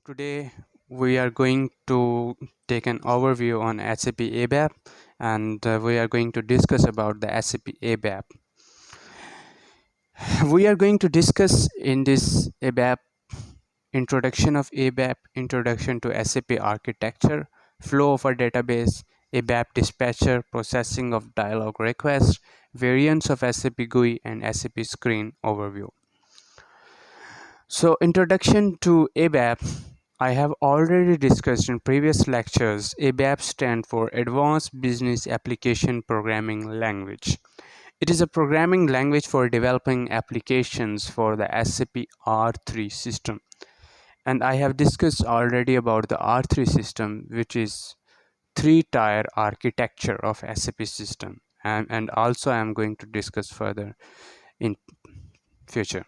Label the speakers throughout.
Speaker 1: Today we are going to take an overview on SAP ABAP, and we are going to discuss about the SAP ABAP. We are going to discuss in this ABAP introduction of ABAP, introduction to SAP architecture, flow of a database, ABAP dispatcher, processing of dialog requests, variants of SAP GUI, and SAP screen overview. So, introduction to ABAP. I have already discussed in previous lectures. ABAP stands for Advanced Business Application Programming Language. It is a programming language for developing applications for the SAP R3 system. And I have discussed already about the R3 system, which is three-tier architecture of SAP system. And also I am going to discuss further in future.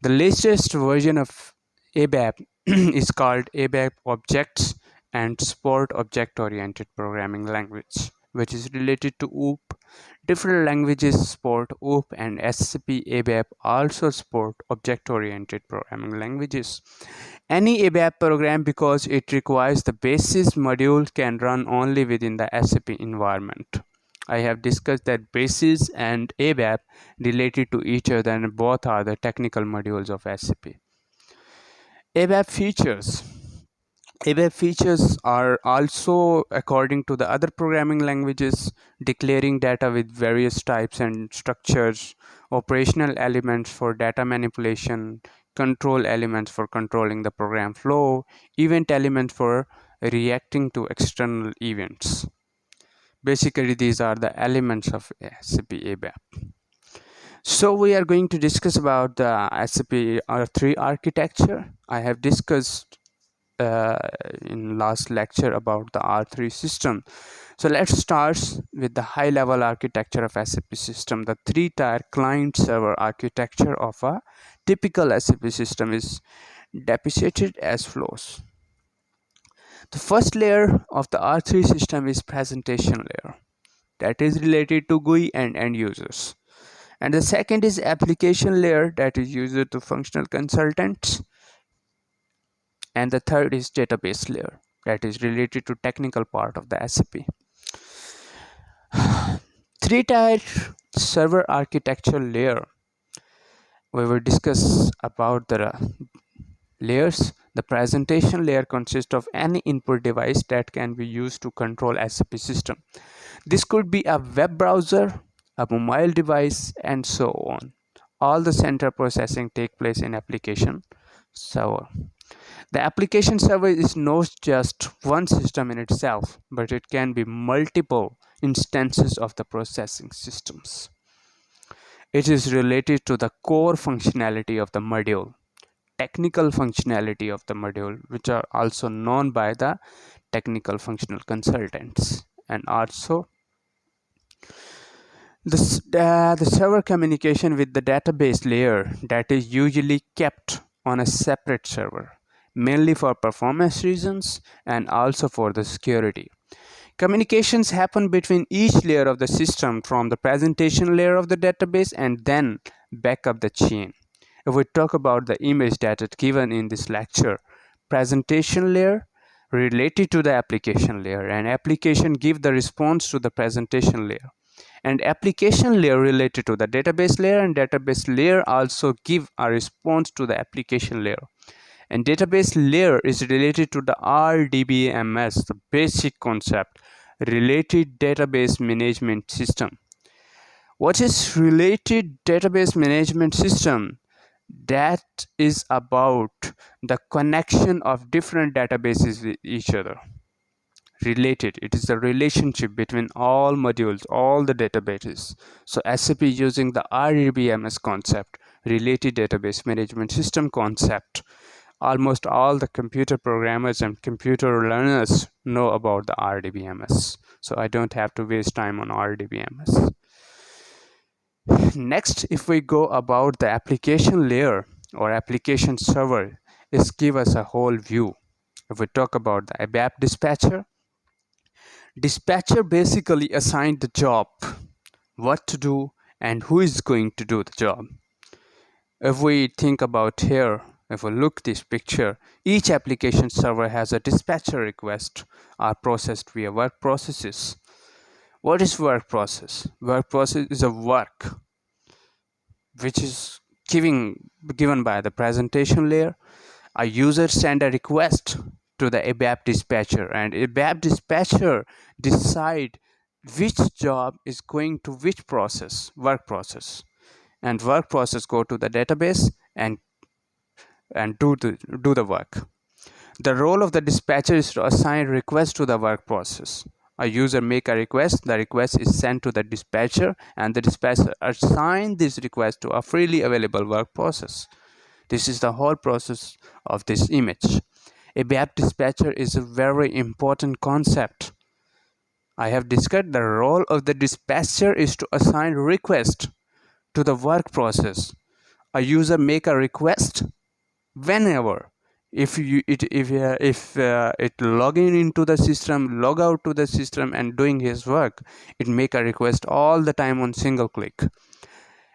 Speaker 1: The latest version of ABAP is called ABAP Objects and Support Object-Oriented Programming Language, which is related to OOP. Different languages support OOP, and SAP ABAP also support object-oriented programming languages. Any ABAP program, because it requires the basis module, can run only within the SAP environment. I have discussed that basis and ABAP related to each other, and both are the technical modules of SAP. ABAP features. ABAP features are also, according to the other programming languages, declaring data with various types and structures, operational elements for data manipulation, control elements for controlling the program flow, event elements for reacting to external events. Basically, these are the elements of SAP ABAP. So we are going to discuss about the SAP R3 architecture. I have discussed in last lecture about the R3 system. So let's start with the high level architecture of SAP system. The three-tier client server architecture of a typical SAP system is depicted as flows. The first layer of the R3 system is presentation layer, that is related to GUI and end users. And the second is application layer, that is user to functional consultants. And the third is database layer, that is related to technical part of the SAP. Three-tier server architecture layer. We will discuss about the layers. The presentation layer consists of any input device that can be used to control SAP system. This could be a web browser, a mobile device, and so on. All the central processing take place in application server. The application server is not just one system in itself, but it can be multiple instances of the processing systems. It is related to the core functionality of the module, technical functionality of the module, which are also known by the technical functional consultants, and also the server communication with the database layer, that is usually kept on a separate server, mainly for performance reasons and also for the security. Communications happen between each layer of the system from the presentation layer of the database and then back up the chain. If we talk about the image that is given in this lecture, presentation layer related to the application layer, and application give the response to the presentation layer, and application layer related to the database layer, and database layer also give a response to the application layer. And database layer is related to the RDBMS, the basic concept, related database management system. What is related database management system? That is about the connection of different databases with each other. Related, it is the relationship between all modules, all the databases. So SAP using the RDBMS concept, related database management system concept. Almost all the computer programmers and computer learners know about the RDBMS. So I don't have to waste time on RDBMS. Next, if we go about the application layer or application server, is give us a whole view. If we talk about the ABAP dispatcher, dispatcher basically assigned the job, what to do and who is going to do the job. If we think about here, if we look this picture, each application server has a dispatcher request are processed via work processes. What is work process? Work process is a work which is given by the presentation layer. A user send a request to the ABAP dispatcher, and ABAP dispatcher decide which job is going to which process, work process, and work process go to the database and do the work. The role of the dispatcher is to assign request to the work process. A user make a request, the request is sent to the dispatcher, and the dispatcher assign this request to a freely available work process. This is the whole process of this image. A ABAP dispatcher is a very important concept. I have discussed the role of the dispatcher is to assign request to the work process. A user make a request whenever if it logging into the system, log out to the system and doing his work, it make a request all the time on single click,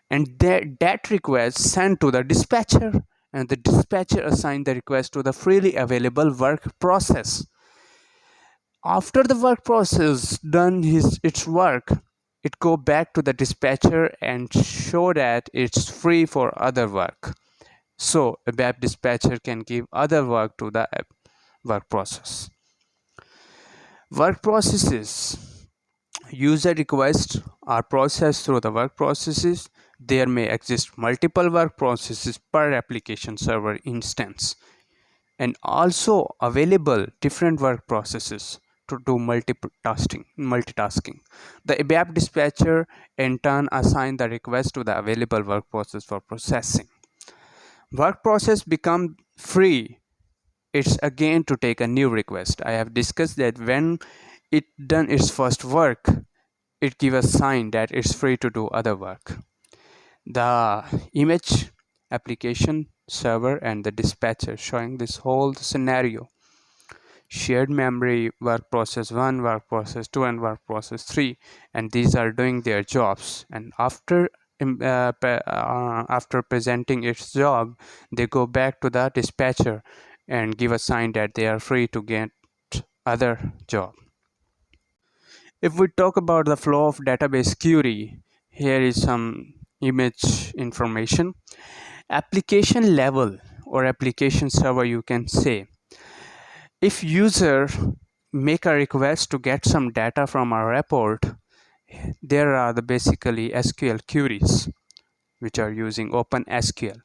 Speaker 1: and that request sent to the dispatcher, and the dispatcher assign the request to the freely available work process. After the work process done its work, it go back to the dispatcher and show that it's free for other work. So a web dispatcher can give other work to the work process. Work processes. User requests are processed through the work processes. There may exist multiple work processes per application server instance, and also available different work processes to do multitasking. The ABAP dispatcher in turn assign the request to the available work process for processing. Work process become free, it's again to take a new request. I have discussed that when it done its first work, it give a sign that it's free to do other work. The image application server and the dispatcher showing this whole scenario. Shared memory, work process 1, work process 2, and work process 3, and these are doing their jobs, and after presenting its job, they go back to the dispatcher and give a sign that they are free to get other job. If we talk about the flow of database query, here is some image information. Application level or application server, you can say. If user make a request to get some data from a report, there are the basically SQL queries which are using OpenSQL.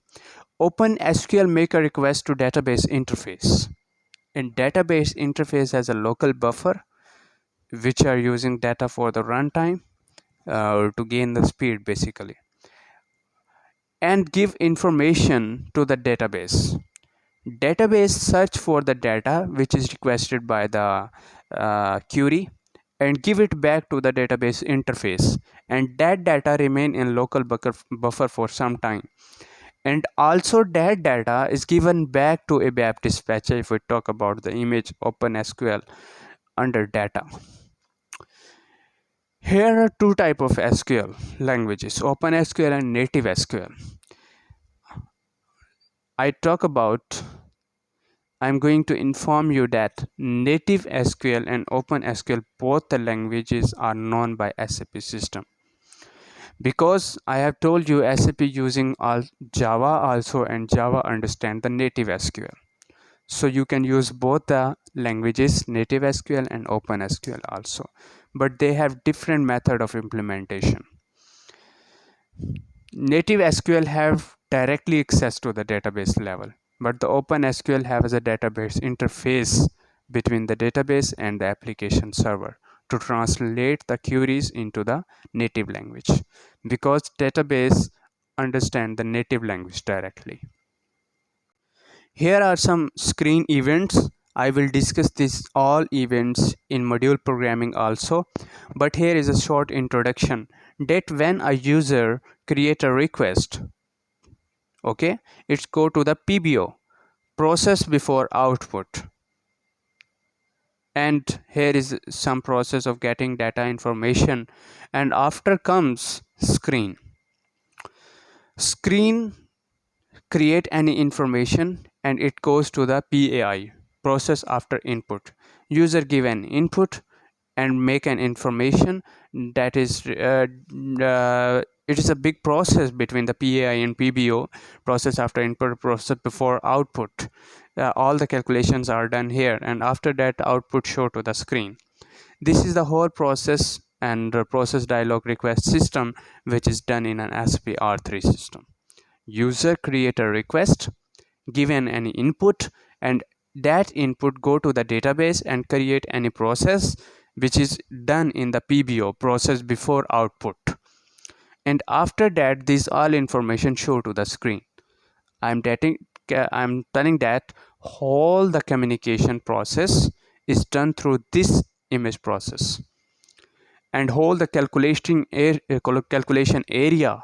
Speaker 1: OpenSQL make a request to database interface, and database interface has a local buffer which are using data for the runtime to gain the speed basically, and give information to the database. Database search for the data which is requested by the query and give it back to the database interface, and that data remain in local buffer for some time, and also that data is given back to a ABAP dispatcher. If we talk about the image OpenSQL under data, here are two type of SQL languages, OpenSQL and native SQL. I'm going to inform you that native SQL and OpenSQL, both the languages are known by SAP system. Because I have told you SAP using Java also, and Java understand the native SQL. So you can use both the languages, native SQL and OpenSQL also. But they have different method of implementation. Native SQL have directly access to the database level, but the OpenSQL has a database interface between the database and the application server to translate the queries into the native language, because database understand the native language directly. Here are some screen events. I will discuss this all events in module programming also, but here is a short introduction that when a user create a request, okay, it's go to the PBO, process before output, and here is some process of getting data information, and after comes screen. create any information and it goes to the PAI, process after input. User give an input and make an information that is it is a big process between the PAI and PBO, process after input, process before output. All the calculations are done here, and after that output show to the screen. This is the whole process and process dialog request system, which is done in an SAP R3 system. User create a request, given any input, and that input go to the database and create any process which is done in the PBO, process before output. And after that, this all information show to the screen. I'm telling that all the communication process is done through this image process, and all the calculation area,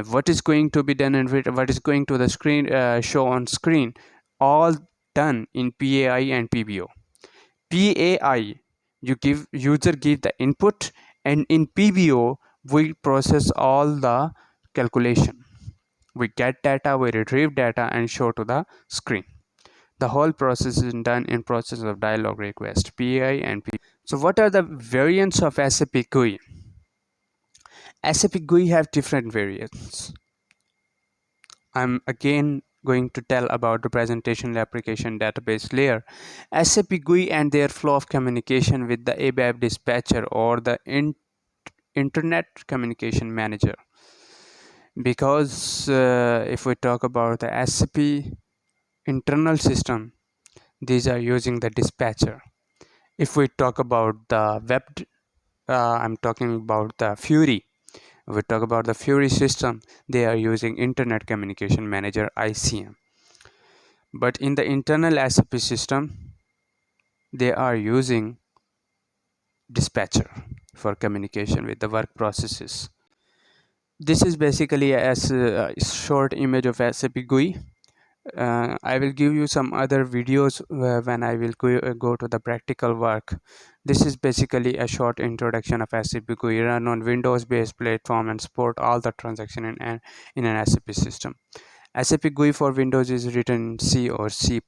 Speaker 1: what is going to be done and what is going to the screen show on screen, all done in PAI and PBO. PAI, user give the input, and in PBO we process all the calculation. We get data, we retrieve data and show to the screen. The whole process is done in process of dialog request, PAI and PBO. So what are the variants of SAP GUI? SAP GUI have different variants. I'm again going to tell about the presentation application database layer. SAP GUI and their flow of communication with the ABAP dispatcher or the internet communication manager. Because if we talk about the SAP internal system, these are using the dispatcher. If we talk about the web, I'm talking about the Fury. If we talk about the Fury system, they are using Internet Communication Manager, ICM. But in the internal SAP system, they are using dispatcher for communication with the work processes. This is basically a short image of SAP GUI. I will give you some other videos when I will go to the practical work. This is basically a short introduction of SAP GUI, run on Windows-based platform and support all the transaction in an SAP system. SAP GUI for Windows is written in C or C++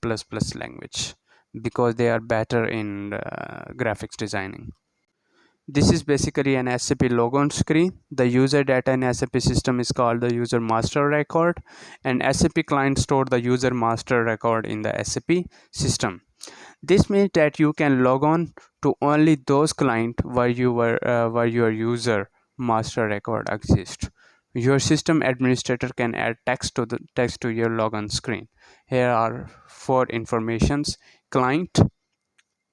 Speaker 1: language because they are better in graphics designing. This is basically an SAP logon screen. The user data in SAP system is called the user master record, and SAP client store the user master record in the SAP system. This means that you can log on to only those clients where your user master record exists. Your system administrator can add text to your login screen. Here are 4 informations: client,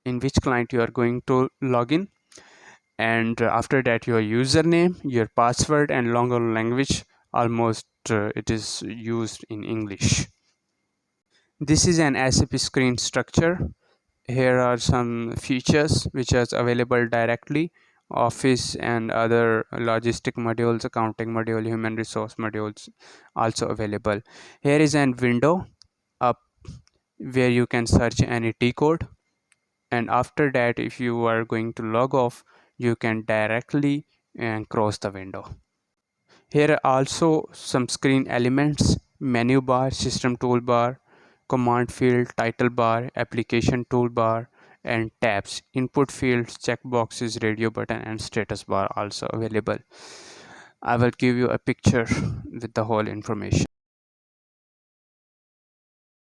Speaker 1: in which client you are going to log in, and after that your username, your password, and longer language. Almost it is used in English. This is an SAP screen structure. Here are some features which are available directly: office and other logistic modules, accounting module, human resource modules also available. Here is an window up where you can search any T code, and after that if you are going to log off, you can directly cross the window. Here are also some screen elements: menu bar, system toolbar, command field, title bar, application toolbar, and tabs. Input fields, checkboxes, radio button, and status bar also available. I will give you a picture with the whole information.